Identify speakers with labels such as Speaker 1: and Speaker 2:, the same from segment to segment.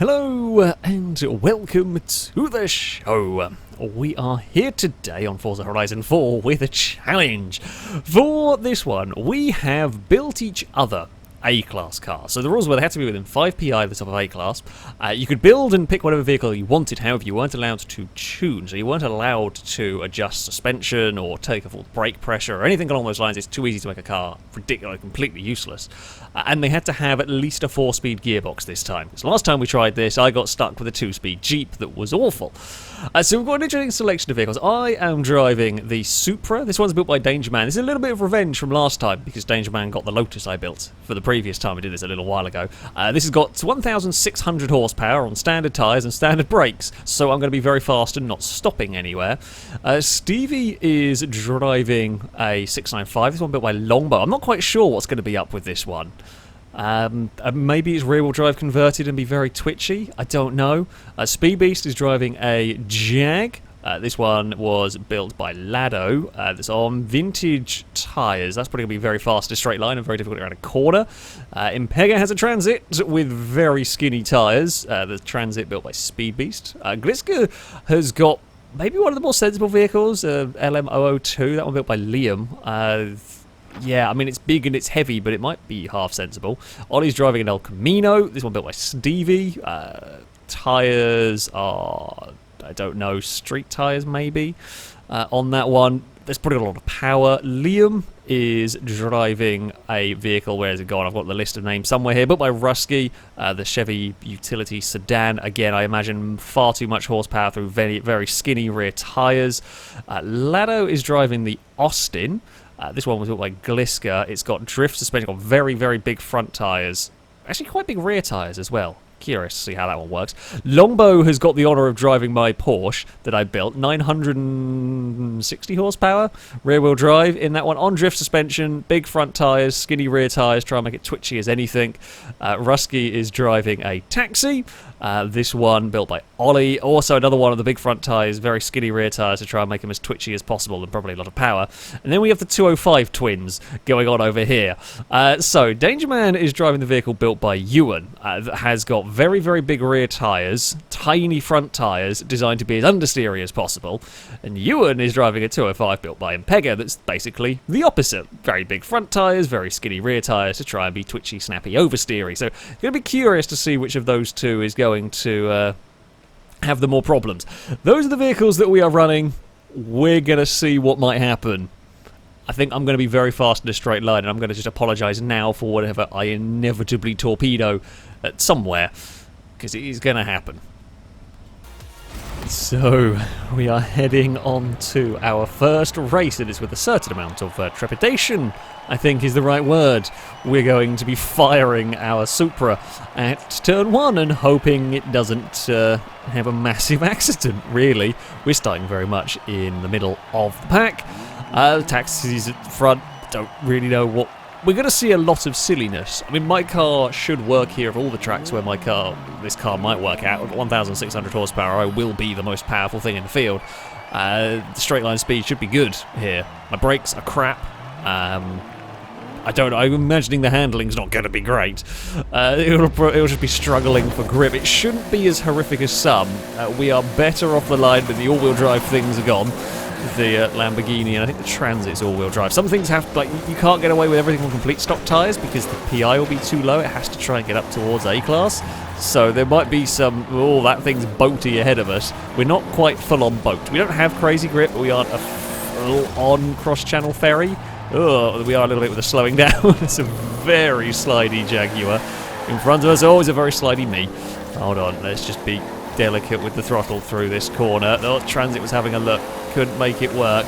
Speaker 1: Hello and welcome to the show. We are here today on Forza Horizon 4 with a challenge. For this one, we have built each other A-class cars. So the rules were they had to be within 5 pi of the top of A-class. You could build and pick whatever vehicle you wanted, however you weren't allowed to tune. So you weren't allowed to adjust suspension or take off all the brake pressure or anything along those lines. It's too easy to make a car ridiculous, completely useless. And they had to have at least a 4-speed gearbox this time. Because last time we tried this, I got stuck with a 2-speed Jeep that was awful. So we've got an interesting selection of vehicles. I am driving the Supra. This one's built by Danger Man. This is a little bit of revenge from last time because Danger Man got the Lotus I built for the previous time. We did this a little while ago. This has got 1,600 horsepower on standard tyres and standard brakes, so I'm going to be very fast and not stopping anywhere. Stevie is driving a 695. This one built by Longbow. I'm not quite sure what's going to be up with this one. Maybe it's rear-wheel drive converted and be very twitchy. I don't know. Speed Beast is driving a Jag. This one was built by Lado. That's on vintage tyres. That's probably going to be very fast in a straight line and very difficult around a corner. Impega has a Transit with very skinny tyres. The Transit built by Speed Beast. Gliska has got maybe one of the more sensible vehicles, LM002. That one built by Liam. Yeah, I mean, it's big and it's heavy, but it might be half sensible. Ollie's driving an El Camino. This one built by Stevie. Tyres are, I don't know, street tyres maybe. On that one, there's probably a lot of power. Liam is driving a vehicle. Where has it gone? I've got the list of names somewhere here. Built by Rusky, the Chevy utility sedan. Again, I imagine far too much horsepower through very, very skinny rear tyres. Lado is driving the Austin. This one was built by Gliska. It's got drift suspension, got very, very big front tyres. Actually, quite big rear tyres as well. Curious to see how that one works. Longbow has got the honour of driving my Porsche that I built. 960 horsepower, rear-wheel drive in that one. On drift suspension, big front tyres, skinny rear tyres, try and make it twitchy as anything. Rusky is driving a Taxi. This one built by Ollie. Also another one of the big front tyres, very skinny rear tyres to try and make them as twitchy as possible and probably a lot of power. And then we have the 205 twins going on over here. So Danger Man is driving the vehicle built by Ewan that has got very, very big rear tyres, tiny front tyres designed to be as understeery as possible. And Ewan is driving a 205 built by Impega that's basically the opposite. Very big front tyres, very skinny rear tyres to try and be twitchy, snappy, oversteery. So you're going to be curious to see which of those two is going to have the more problems. Those are the vehicles that we are running. We're going to see what might happen. I think I'm going to be very fast in a straight line, and I'm going to just apologise now for whatever I inevitably torpedo at somewhere, because it is going to happen. So, we are heading on to our first race. It is with a certain amount of trepidation, I think is the right word. We're going to be firing our Supra at turn 1 and hoping it doesn't have a massive accident, really. We're starting very much in the middle of the pack. Taxis at the front, don't really know what... We're going to see a lot of silliness. I mean, my car should work here of all the tracks where this car might work out. With 1,600 horsepower, I will be the most powerful thing in the field. The straight line speed should be good here. My brakes are crap. I don't know, I'm imagining the handling's not going to be great. It'll just be struggling for grip. It shouldn't be as horrific as some. We are better off the line, but the all-wheel drive things are gone. The Lamborghini, and I think the Transit's all-wheel drive. Some things have, like, you can't get away with everything on complete stock tyres because the PI will be too low. It has to try and get up towards A-class. So there might be some, oh, that thing's boaty ahead of us. We're not quite full-on boat. We don't have crazy grip, but we aren't a full-on cross-channel ferry. Oh, we are a little bit with a slowing down. It's a very slidey Jaguar in front of us. Oh, it's a very slidey me. Hold on, let's just be delicate with the throttle through this corner. The Transit was having a look, couldn't make it work.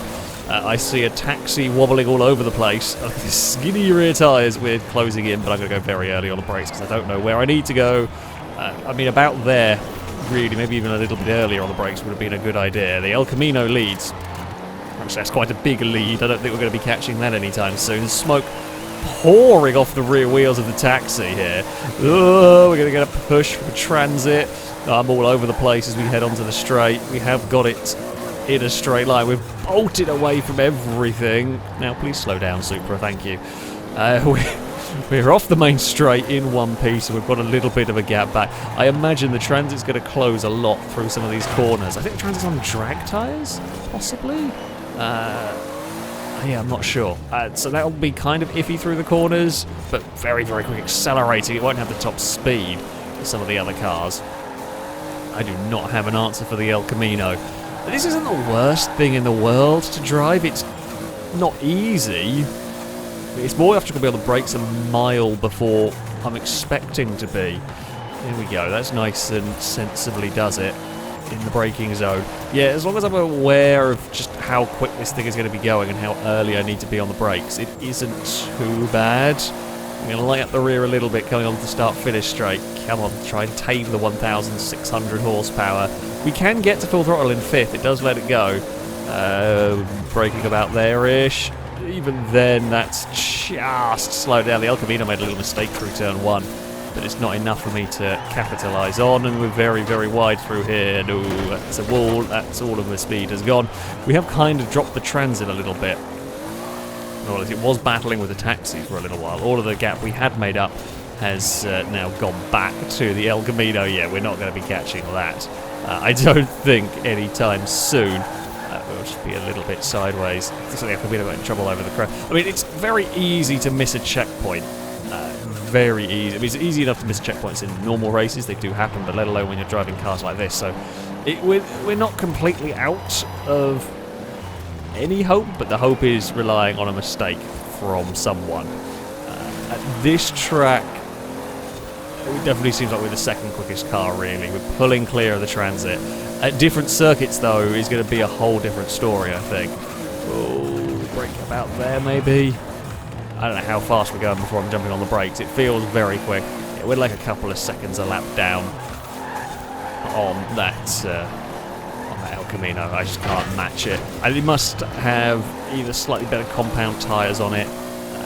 Speaker 1: I see a Taxi wobbling all over the place. Skinny rear tyres, we're closing in, but I'm going to go very early on the brakes because I don't know where I need to go. I mean, about there, really, maybe even a little bit earlier on the brakes would have been a good idea. The El Camino leads. Actually, that's quite a big lead. I don't think we're going to be catching that anytime soon. Smoke pouring off the rear wheels of the Taxi here. Oh, we're going to get a push for Transit. I'm all over the place as we head onto the straight. We have got it in a straight line. We've bolted away from everything. Now, please slow down, Supra. Thank you. We're off the main straight in one piece, and we've got a little bit of a gap back. I imagine the transit's going to close a lot through some of these corners. I think the transit's on drag tyres, possibly? Yeah, I'm not sure. So that'll be kind of iffy through the corners, but very, very quick accelerating. It won't have the top speed as some of the other cars. I do not have an answer for the El Camino. This isn't the worst thing in the world to drive. It's not easy. It's more you have to be on the brakes a mile before I'm expecting to be. Here we go. That's nice and sensibly does it in the braking zone. Yeah, as long as I'm aware of just how quick this thing is going to be going and how early I need to be on the brakes, it isn't too bad. I'm going to light up the rear a little bit coming on the start-finish straight. Come on, try and tame the 1,600 horsepower. We can get to full throttle in fifth. It does let it go. Braking about there-ish. Even then, that's just slowed down. The El Camino made a little mistake through turn one, but it's not enough for me to capitalise on, and we're very, very wide through here. No, that's a wall. That's all of the speed has gone. We have kind of dropped the transit a little bit. Well, it was battling with the taxi for a little while. All of the gap we had made up has now gone back to the El Camino. Yeah, we're not going to be catching that. I don't think anytime soon. We'll just be a little bit sideways. Looks like the El Camino got in trouble over the crowd. I mean, it's very easy to miss a checkpoint. Very easy. I mean, it's easy enough to miss checkpoints in normal races. They do happen, but let alone when you're driving cars like this. So we're not completely out of any hope, but the hope is relying on a mistake from someone. At this track, it definitely seems like we're the second quickest car, really. We're pulling clear of the transit. At different circuits, though, is going to be a whole different story, I think. Oh, brake about there, maybe. I don't know how fast we're going before I'm jumping on the brakes. It feels very quick. Yeah, we're like a couple of seconds a lap down on that El Camino. I just can't match it. It must have either slightly better compound tyres on it,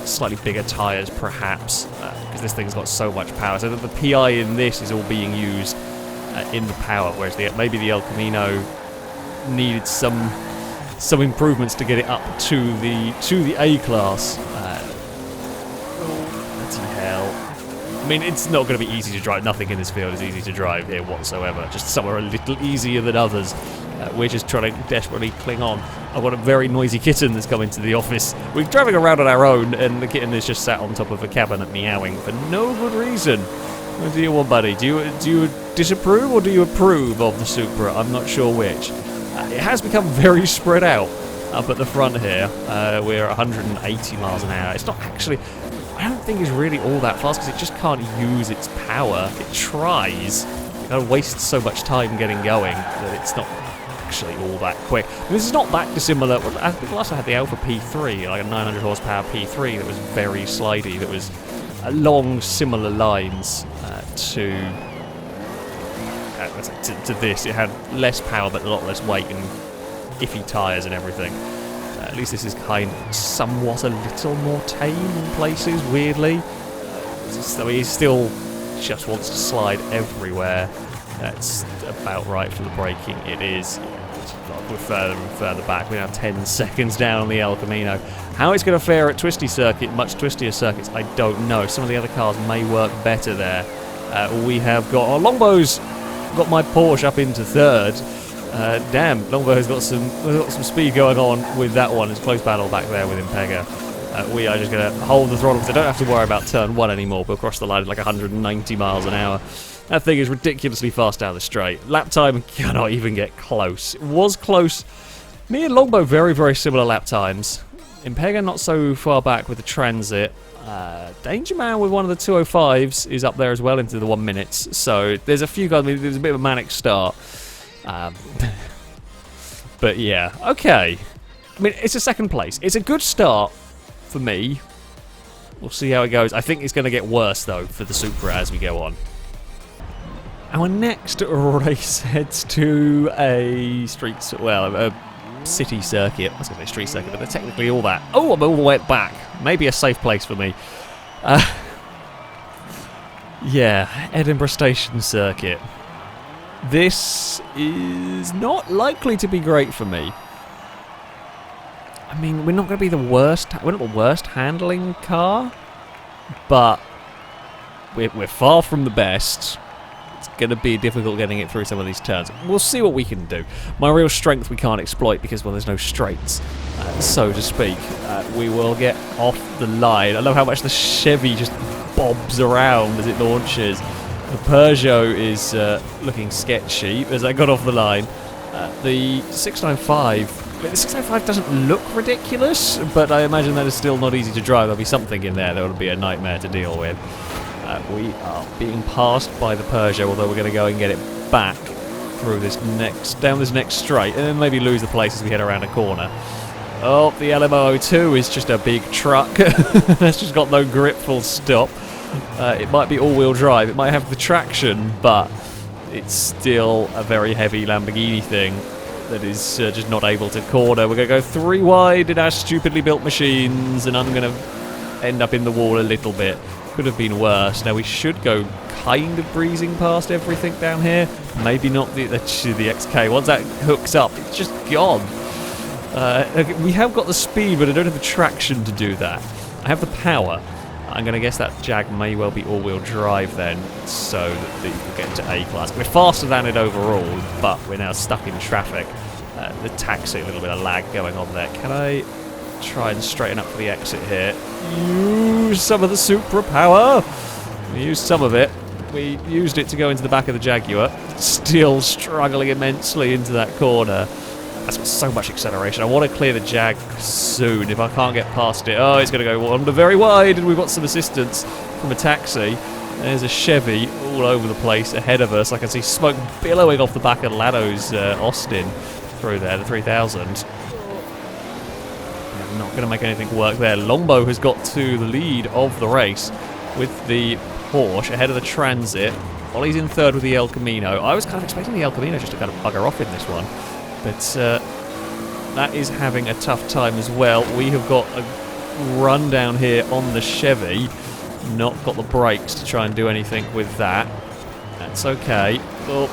Speaker 1: slightly bigger tyres perhaps, because this thing's got so much power. So that the PI in this is all being used in the power, whereas maybe the El Camino needed some improvements to get it up to the A class. Bloody hell. I mean, it's not going to be easy to drive. Nothing in this field is easy to drive here whatsoever. Just some are a little easier than others. We're just trying to desperately cling on. I've got a very noisy kitten that's come into the office. We're driving around on our own, and the kitten is just sat on top of a cabinet meowing for no good reason. What do you want, buddy? Do you disapprove or do you approve of the Supra? I'm not sure which. It has become very spread out up at the front here. We're 180 miles an hour. It's not actually... I don't think it's really all that fast because it just can't use its power. It tries. It kind of wastes so much time getting going that it's not actually all that quick. And this is not that dissimilar. I think last I had the Alpha P3, like a 900 horsepower P3 that was very slidey, that was along similar lines to this. It had less power but a lot less weight and iffy tyres and everything. At least this is kind of somewhat a little more tame in places, weirdly. So he still just wants to slide everywhere. That's about right for the braking. It is. We're further and further back. We're now 10 seconds down on the El Camino. How it's going to fare at twisty circuit, much twistier circuits, I don't know. Some of the other cars may work better there. We have got Longbow's got my Porsche up into third. Damn, Longbow's got some speed going on with that one. It's a close battle back there with Impega. We are just going to hold the throttle because I don't have to worry about turn one anymore. We'll cross the line at like 190 miles an hour. That thing is ridiculously fast down the straight. Lap time cannot even get close. It was close. Me and Longbow very, very similar lap times. Impega not so far back with the Transit. Danger Man with one of the 205s is up there as well into the 1 minutes. So there's a few guys. I mean, there's a bit of a manic start. But yeah, okay. I mean, it's a second place. It's a good start for me. We'll see how it goes. I think it's going to get worse though for the Supra as we go on. Our next race heads to a city circuit. I was going to say street circuit, but they're technically all that. Oh, I'm all the way back. Maybe a safe place for me. Yeah, Edinburgh Station Circuit. This is not likely to be great for me. I mean, we're not going to be the worst. We're not the worst handling car. but we're far from the best. It's going to be difficult getting it through some of these turns. We'll see what we can do. My real strength we can't exploit because, well, there's no straights, so to speak. We will get off the line. I love how much the Chevy just bobs around as it launches. The Peugeot is looking sketchy as I got off the line. The 695... The 695 doesn't look ridiculous, but I imagine that is still not easy to drive. There'll be something in there that will be a nightmare to deal with. We are being passed by the Peugeot, although we're going to go and get it back through this down this next straight, and then maybe lose the place as we head around a corner. Oh, the LMO02 is just a big truck. That's just got no grip, full stop. It might be all-wheel drive. It might have the traction, but it's still a very heavy Lamborghini thing that is just not able to corner. We're going to go 3 wide in our stupidly built machines, and I'm going to end up in the wall a little bit. Could have been worse. Now we should go kind of breezing past everything down here. Maybe not the XK. Once that hooks up, it's just gone. We have got the speed, but I don't have the traction to do that. I have the power. I'm going to guess that Jag may well be all-wheel drive then, so that you can get into A-class. We're faster than it overall, but we're now stuck in traffic. The taxi, a little bit of lag going on there. Can I try and straighten up for the exit here? Use some of the Supra power. We used some of it. We used it to go into the back of the Jaguar. Still struggling immensely into that corner. That's got so much acceleration. I want to clear the Jag soon. If I can't get past it, oh, it's going to go under very wide, and we've got some assistance from a taxi. There's a Chevy all over the place ahead of us. I can see smoke billowing off the back of Lado's Austin through there, the 3000. I'm not going to make anything work there. Longbow has got to the lead of the race with the Porsche ahead of the Transit. Ollie's in third with the El Camino. I was kind of expecting the El Camino just to kind of bugger off in this one, but that is having a tough time as well. We have got a run down here on the Chevy. Not got the brakes to try and do anything with that. That's okay. Oh,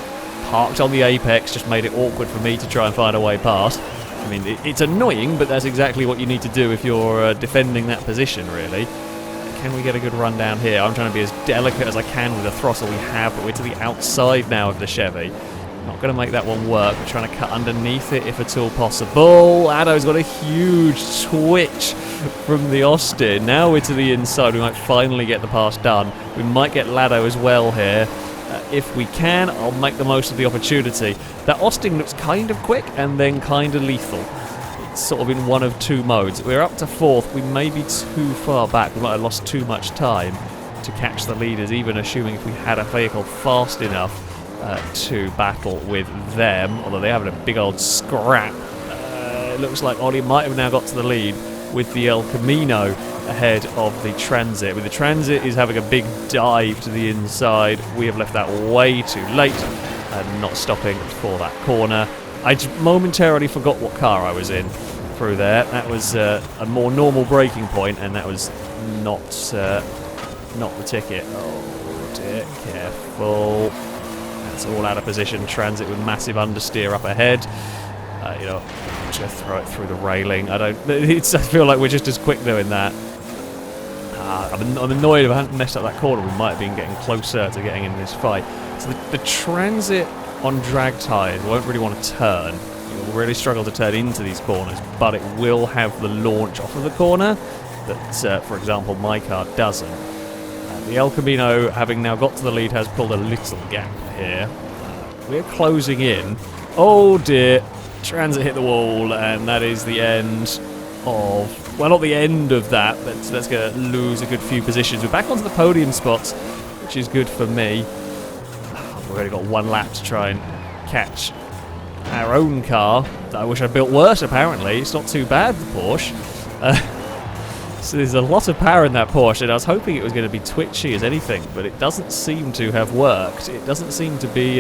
Speaker 1: parked on the apex just made it awkward for me to try and find a way past. I mean, it's annoying, but that's exactly what you need to do if you're defending that position, really. Can we get a good run down here? I'm trying to be as delicate as I can with the throttle we have, but we're to the outside now of the Chevy. Not going to make that one work. We're trying to cut underneath it if at all possible. Addo's got a huge twitch from the Austin. Now we're to the inside. We might finally get the pass done. We might get Lado as well here. If we can, I'll make the most of the opportunity. That Austin looks kind of quick and then kind of lethal. It's sort of in one of two modes. We're up to fourth. We may be too far back. We might have lost too much time to catch the leaders, even assuming if we had a vehicle fast enough to battle with them, although they're having a big old scrap. It looks like Ollie might have now got to the lead with the El Camino ahead of the Transit. With the Transit is having a big dive to the inside. We have left that way too late and not stopping for that corner. I just momentarily forgot what car I was in through there. That was a more normal braking point, and that was not the ticket. Oh dear, careful. That's all out of position. Transit with massive understeer up ahead. I'm just going to throw it through the railing. I feel like we're just as quick doing that. I'm annoyed if I hadn't messed up that corner. We might have been getting closer to getting in this fight. So the Transit on drag tyres won't really want to turn. It will really struggle to turn into these corners, but it will have the launch off of the corner that, for example, my car doesn't. The El Camino, having now got to the lead, has pulled a little gap here. We're closing in. Oh dear. Transit hit the wall, and that is the end of... Well, not the end of that, but that's going to lose a good few positions. We're back onto the podium spots, which is good for me. We've only got one lap to try and catch our own car. I wish I built worse, apparently. It's not too bad, the Porsche. So there's a lot of power in that Porsche, and I was hoping it was going to be twitchy as anything, but it doesn't seem to have worked. It doesn't seem to be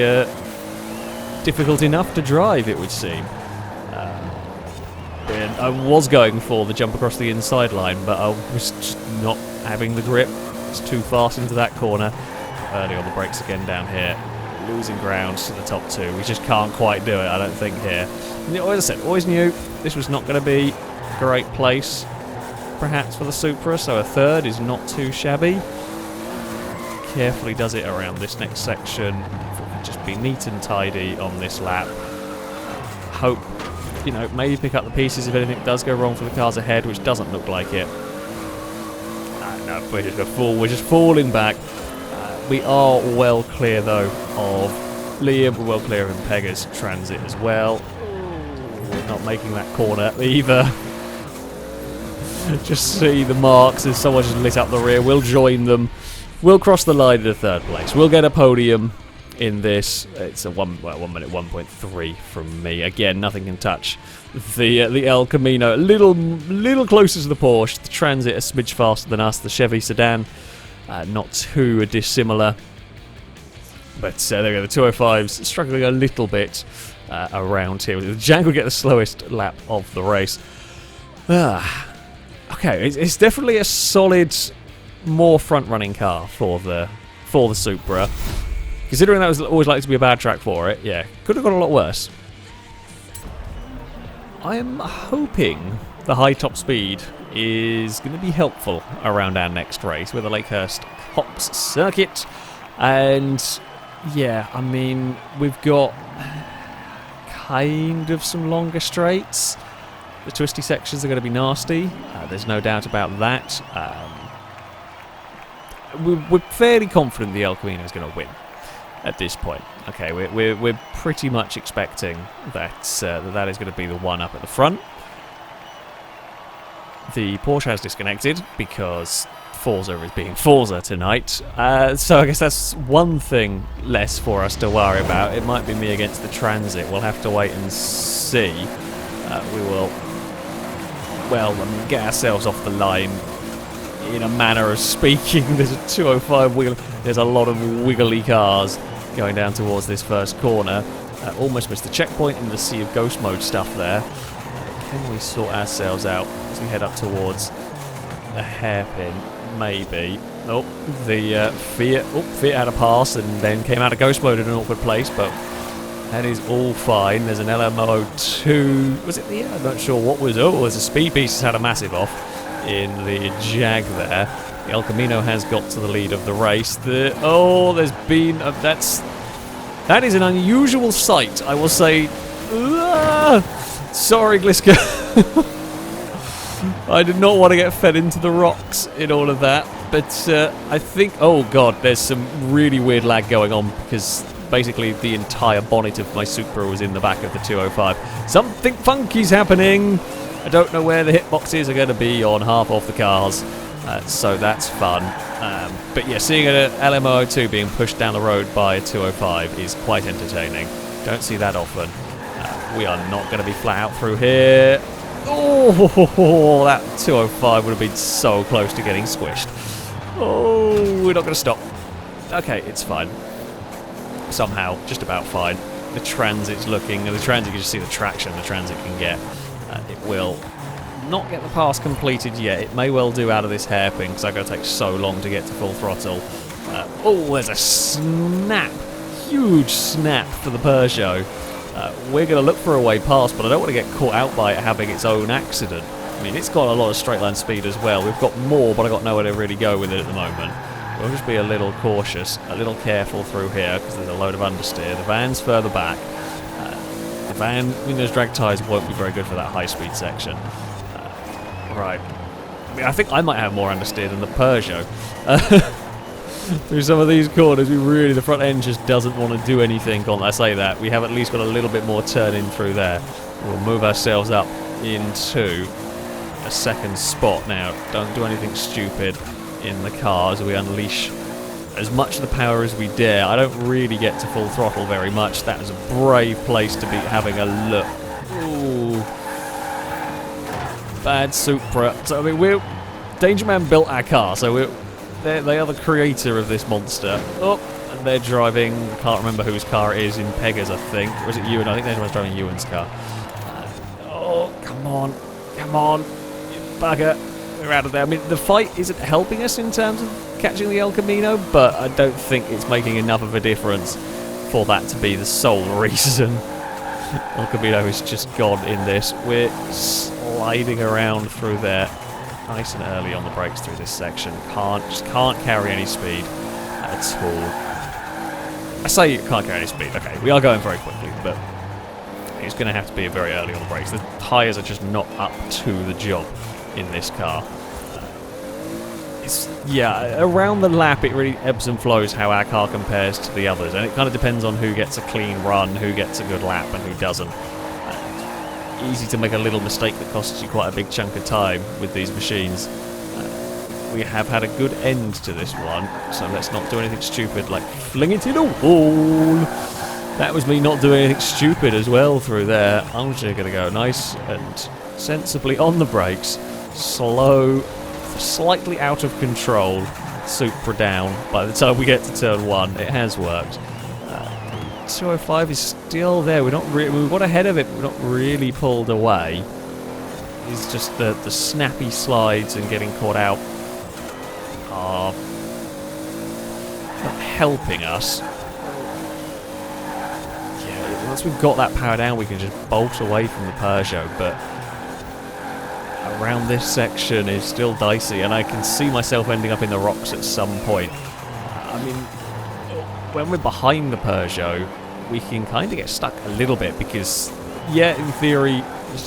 Speaker 1: difficult enough to drive, it would seem. And I was going for the jump across the inside line, but I was just not having the grip. It's too fast into that corner. Early on the brakes again down here. Losing ground to the top two. We just can't quite do it, I don't think, here. And as I said, always knew this was not going to be a great place. perhaps, for the Supra, so a third is not too shabby. Carefully does it around this next section. If we can just be neat and tidy on this lap. Hope, you know, maybe pick up the pieces if anything does go wrong for the cars ahead, which doesn't look like it. No, we're just falling back. We are well clear, though, of Liam. We're well clear of Impega's Transit as well. We're not making that corner either. Just see the marks as someone just lit up the rear. We'll join them. We'll cross the line in the third place. We'll get a podium in this. It's a 1 minute 1.3 from me. Again, nothing can touch the El Camino. A little closer to the Porsche. The Transit a smidge faster than us. The Chevy sedan not too dissimilar. But there we go. The 205's struggling a little bit around here. The Jag will get the slowest lap of the race. Okay, it's definitely a solid, more front-running car for the Supra. Considering that was always likely to be a bad track for it, yeah, could have gone a lot worse. I'm hoping the high top speed is going to be helpful around our next race with the Lakehurst Hops circuit. And yeah, I mean, we've got kind of some longer straights. The twisty sections are going to be nasty. There's no doubt about that. We're fairly confident the El Camino is going to win at this point. Okay, we're pretty much expecting that that is going to be the one up at the front. The Porsche has disconnected because Forza is being Forza tonight. So I guess that's one thing less for us to worry about. It might be me against the Transit. We'll have to wait and see. We will, well, get ourselves off the line in a manner of speaking. There's a 205 wiggle. There's a lot of wiggly cars going down towards this first corner. Almost missed the checkpoint in the sea of ghost mode stuff there. Can we sort ourselves out as we head up towards a hairpin? Maybe. Nope. The Fiat had a pass and then came out of ghost mode in an awkward place, but that is all fine. There's an LMO2. Was it the? I'm not sure what was. Oh, there's a speed piece that's had a massive off in the Jag there. The El Camino has got to the lead of the race. There's been that is an unusual sight, I will say. Sorry, Gliska. I did not want to get fed into the rocks in all of that, but I think, oh god, there's some really weird lag going on because basically the entire bonnet of my Supra was in the back of the 205. Something funky's happening. I don't know where the hitboxes are going to be on half of the cars, so that's fun. But yeah, seeing an LMO2 being pushed down the road by a 205 is quite entertaining. Don't see that often. We are not going to be flat out through here. Oh, that 205 would have been so close to getting squished. Oh, we're not going to stop. Okay, it's fine. Somehow, just about fine. The Transit's looking, the Transit, you can just see the traction the Transit can get. It will not get the pass completed yet. It may well do out of this hairpin because I'm going to take so long to get to full throttle. Oh, there's a snap. Huge snap for the Peugeot. We're going to look for a way past, but I don't want to get caught out by it having its own accident. I mean, it's got a lot of straight line speed as well. We've got more, but I've got nowhere to really go with it at the moment. We'll just be a little cautious, a little careful through here, because there's a load of understeer. The van's further back. The van, those drag tyres won't be very good for that high-speed section. Right. I mean, I think I might have more understeer than the Peugeot. Through some of these corners, the front end just doesn't want to do anything on. I say that, we have at least got a little bit more turn in through there. We'll move ourselves up into a second spot now. Don't do anything stupid in the car as we unleash as much of the power as we dare. I don't really get to full throttle very much. That was a brave place to be having a look. Ooh. Bad Supra. So, I mean, Danger Man built our car, so they are the creator of this monster. Oh, and they're driving, I can't remember whose car it is, in Pega's, I think. Or is it Ewan? I think they're driving Ewan's car. Oh, come on. Come on. You bugger. We're out of there. I mean, the fight isn't helping us in terms of catching the El Camino, but I don't think it's making enough of a difference for that to be the sole reason. El Camino is just gone in this. We're sliding around through there. nice and early on the brakes through this section. Just can't carry any speed at all. I say you can't carry any speed. Okay, we are going very quickly, but it's going to have to be very early on the brakes. The tyres are just not up to the job in this car. Yeah, around the lap it really ebbs and flows how our car compares to the others, and it kind of depends on who gets a clean run, who gets a good lap, and who doesn't. Easy to make a little mistake that costs you quite a big chunk of time with these machines. We have had a good end to this one, so let's not do anything stupid like fling it in a wall. That was me not doing anything stupid as well through there. I'm just going to go nice and sensibly on the brakes, slow, slightly out of control, Supra down. By the time we get to turn 1, it has worked. 205 is still there. We got ahead of it, but we're not really pulled away. It's just the snappy slides and getting caught out are not helping us. Yeah, once we've got that power down, we can just bolt away from the Peugeot, but around this section is still dicey, and I can see myself ending up in the rocks at some point. I mean, when we're behind the Peugeot, we can kind of get stuck a little bit because, yeah, in theory, a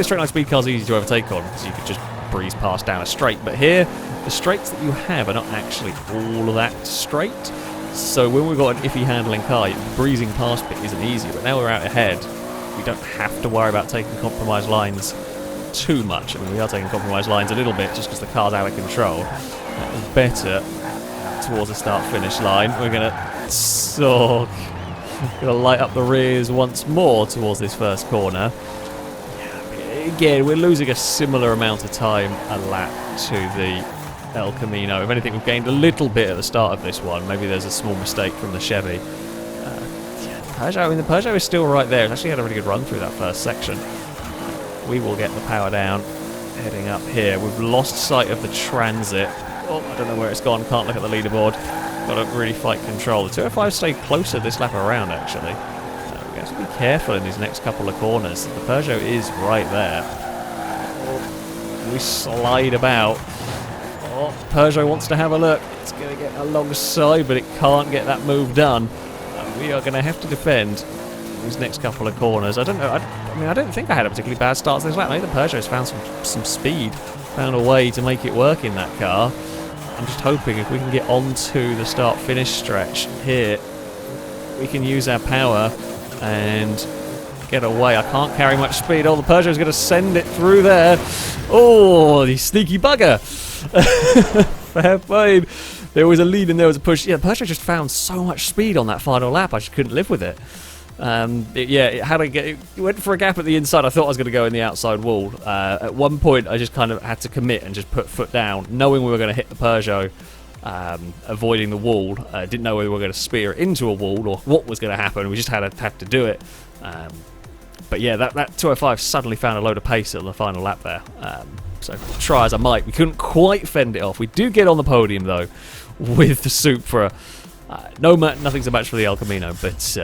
Speaker 1: straight line speed car is easy to overtake on because you could just breeze past down a straight. But here, the straights that you have are not actually all that straight. So when we've got an iffy handling car, breezing past bit isn't easy. But now we're out ahead, we don't have to worry about taking compromised lines too much. I mean, we are taking compromised lines a little bit just because the car's out of control. That was better towards the start-finish line. We're going to light up the rears once more towards this first corner. Again, we're losing a similar amount of time a lap to the El Camino. If anything, we've gained a little bit at the start of this one. Maybe there's a small mistake from the Chevy. The Peugeot is still right there. It's actually had a really good run through that first section. We will get the power down, heading up here. We've lost sight of the Transit. Oh, I don't know where it's gone. Can't look at the leaderboard. Got to really fight control. The 205 stayed closer this lap around, actually. We have to be careful in these next couple of corners. The Peugeot is right there. We slide about. Oh, Peugeot wants to have a look. It's going to get alongside, but it can't get that move done. We are going to have to defend these next couple of corners. I don't know. I don't think I had a particularly bad start to this lap. Maybe the Peugeot's found some speed, found a way to make it work in that car. I'm just hoping if we can get onto the start-finish stretch here, we can use our power and get away. I can't carry much speed. Oh, the Peugeot's going to send it through there. Oh, the sneaky bugger. Fair play. There was a lead and there was a push. Yeah, the Peugeot just found so much speed on that final lap, I just couldn't live with it. It went for a gap at the inside. I thought I was going to go in the outside wall. At one point, I just kind of had to commit and just put foot down, knowing we were going to hit the Peugeot, avoiding the wall. Didn't know whether we were going to spear it into a wall or what was going to happen. We just had to do it. But yeah, that 205 suddenly found a load of pace on the final lap there. So try as I might, we couldn't quite fend it off. We do get on the podium though with the Supra. Nothing's a match for the El Camino, but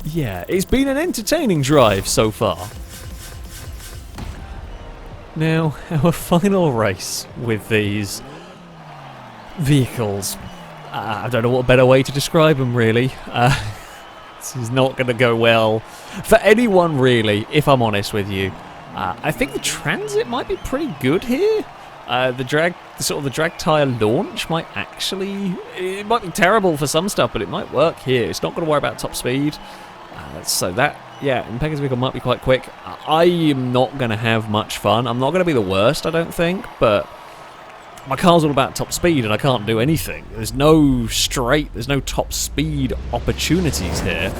Speaker 1: yeah, it's been an entertaining drive so far. Now, our final race with these vehicles. I don't know what better way to describe them, really. This is not going to go well for anyone, really, if I'm honest with you. I think the Transit might be pretty good here. The drag tyre launch might it might be terrible for some stuff, but it might work here. It's not going to worry about top speed. So that, yeah, in Pegasus vehicle might be quite quick. I am not going to have much fun. I'm not going to be the worst, I don't think, but my car's all about top speed and I can't do anything. There's no top speed opportunities here.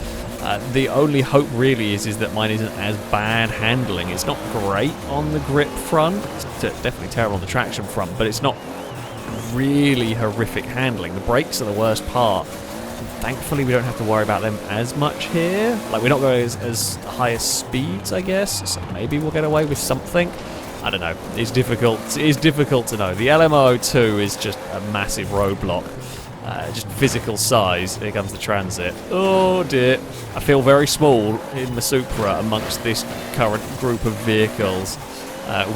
Speaker 1: The only hope really is that mine isn't as bad handling. It's not great on the grip front. It's definitely terrible on the traction front, but it's not really horrific handling. The brakes are the worst part. Thankfully, we don't have to worry about them as much here. Like, we're not going as high as speeds, I guess. So maybe we'll get away with something. I don't know. It's difficult. It is difficult to know. The LMO02 is just a massive roadblock. Just physical size. Here comes the Transit. Oh dear. I feel very small in the Supra amongst this current group of vehicles.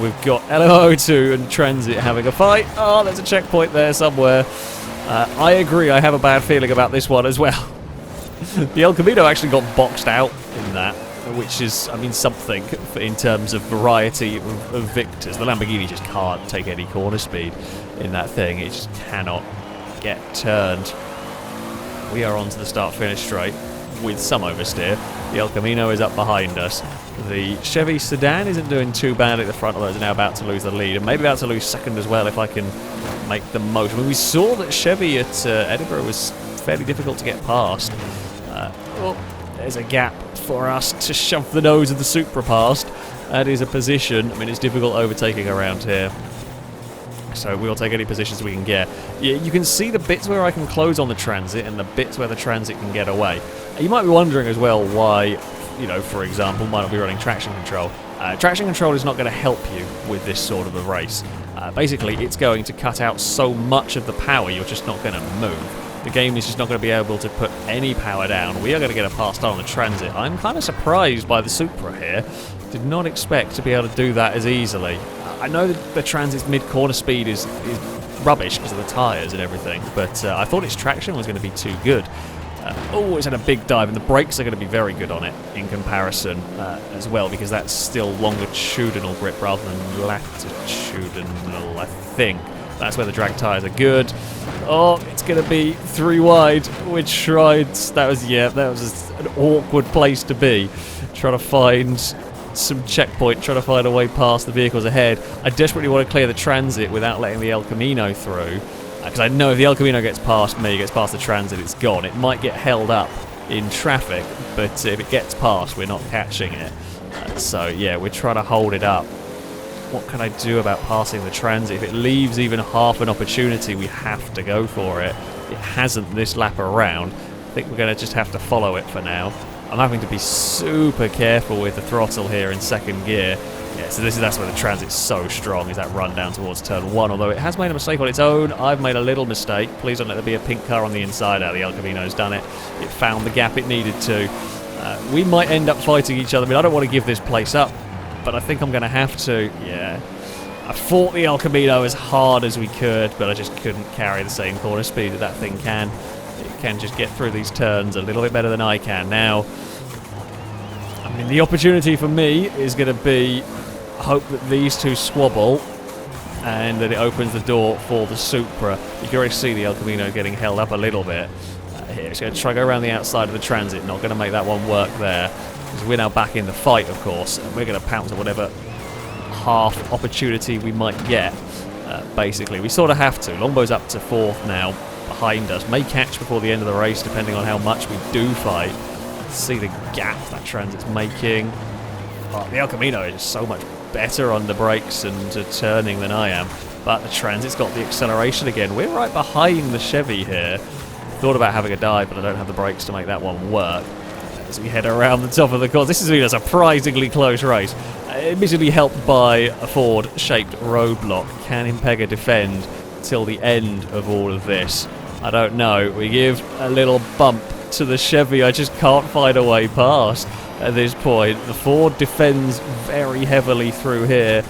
Speaker 1: We've got LMO2 and Transit having a fight. Oh, there's a checkpoint there somewhere. I agree, I have a bad feeling about this one as well. The El Camino actually got boxed out in that, which is, I mean, something in terms of variety of victors. The Lamborghini just can't take any corner speed in that thing. It just cannot get turned. We are on to the start-finish straight with some oversteer. The El Camino is up behind us. The Chevy sedan isn't doing too bad at the front, although it's now about to lose the lead, and maybe about to lose second as well if I can make the most. I mean, we saw that Chevy at Edinburgh was fairly difficult to get past. Oh, there's a gap for us to shove the nose of the Supra past. That is a position. I mean, it's difficult overtaking around here. So we'll take any positions we can get. Yeah, you can see the bits where I can close on the Transit and the bits where the Transit can get away. You might be wondering as well why, you know, for example, might not be running traction control. Traction control is not going to help you with this sort of a race. Basically, it's going to cut out so much of the power, you're just not going to move. The game is just not going to be able to put any power down. We are going to get a pass on the Transit. I'm kind of surprised by the Supra here. Did not expect to be able to do that as easily. I know that the Transit's mid-corner speed is rubbish because of the tyres and everything, but I thought its traction was going to be too good. Oh, it's had a big dive, and the brakes are going to be very good on it in comparison as well, because that's still longitudinal grip rather than latitudinal, I think. That's where the drag tyres are good. Oh, it's going to be 3 wide. We tried. That was just an awkward place to be. Trying to find some checkpoint, trying to find a way past the vehicles ahead. I desperately want to clear the Transit without letting the El Camino through, because I know if the El Camino gets past me, gets past the Transit, it's gone. It might get held up in traffic, but if it gets past, we're not catching it. So yeah, we're trying to hold it up. What can I do about passing the Transit? If it leaves even half an opportunity, we have to go for it. It hasn't this lap around. I think we're going to just have to follow it for now. I'm having to be super careful with the throttle here in second gear. Yeah, so that's where the Transit's so strong, is that run down towards turn 1, although it has made a mistake on its own. I've made a little mistake. Please don't let there be a pink car on the inside out. The El Camino's done it. It found the gap it needed to. We might end up fighting each other. I mean, I don't want to give this place up, but I think I'm going to have to. Yeah. I fought the El Camino as hard as we could, but I just couldn't carry the same corner speed that thing can. It can just get through these turns a little bit better than I can now. I mean, the opportunity for me is going to be hope that these two squabble and that it opens the door for the Supra. You can already see the El Camino getting held up a little bit. Here, it's going to try to go around the outside of the Transit. Not going to make that one work there, because we're now back in the fight, of course, and we're going to pounce at whatever half opportunity we might get. Basically, we sort of have to. Longbow's up to 4th now, behind us. May catch before the end of the race, depending on how much we do fight. See the gap that Transit's making. Oh, the El Camino is so much better on the brakes and turning than I am, but the Transit's got the acceleration again. We're right behind the Chevy here. Thought about having a dive, but I don't have the brakes to make that one work. As we head around the top of the course, this has been a surprisingly close race. Admittedly helped by a Ford-shaped roadblock. Can Impega defend till the end of all of this? I don't know. We give a little bump to the Chevy. I just can't find a way past at this point. The Ford defends very heavily through here.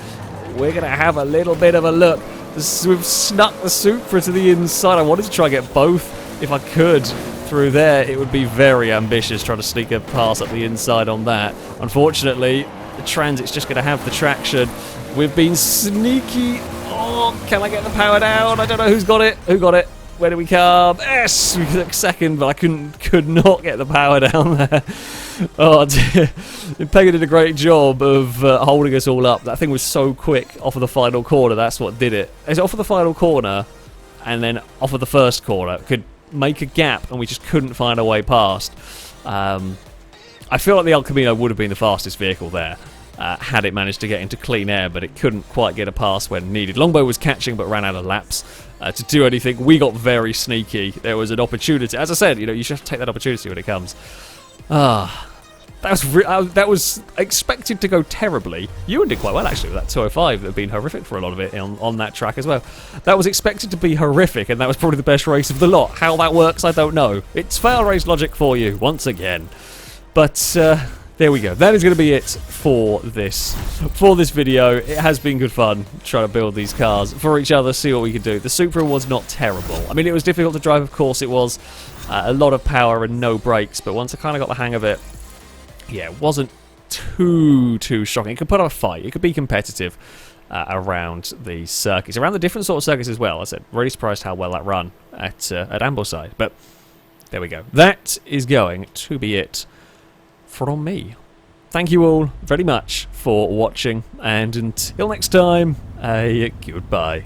Speaker 1: We're going to have a little bit of a look. We've snuck the Supra to the inside. I wanted to try and get both if I could through there. It would be very ambitious trying to sneak a pass up the inside on that. Unfortunately, the Transit's just going to have the traction. We've been sneaky. Oh, can I get the power down? I don't know who's got it. Who got it? Where do we come? Yes! We took second, but I could not get the power down there. Oh dear. Impega did a great job of holding us all up. That thing was so quick off of the final corner. That's what did it. It's off of the final corner and then off of the first corner. Could make a gap and we just couldn't find a way past. I feel like the El Camino would have been the fastest vehicle there. Had it managed to get into clean air, but it couldn't quite get a pass when needed. Longbow was catching but ran out of laps to do anything. We got very sneaky. There was an opportunity. As I said, you know, you should have to take that opportunity when it comes. That was expected to go terribly. Ewan did quite well, actually, with that 205 that had been horrific for a lot of it on that track as well. That was expected to be horrific, and that was probably the best race of the lot. How that works, I don't know. It's FailRace logic for you, once again. But there we go. That is going to be it for this video. It has been good fun trying to build these cars for each other, see what we could do. The Supra was not terrible. I mean, it was difficult to drive, of course it was. A lot of power and no brakes, but once I kind of got the hang of it, yeah, it wasn't too shocking. It could put up a fight. It could be competitive around the circuits, around the different sort of circuits as well. I said, really surprised how well that ran at Ambleside, but there we go. That is going to be it from me. Thank you all very much for watching, and until next time, goodbye.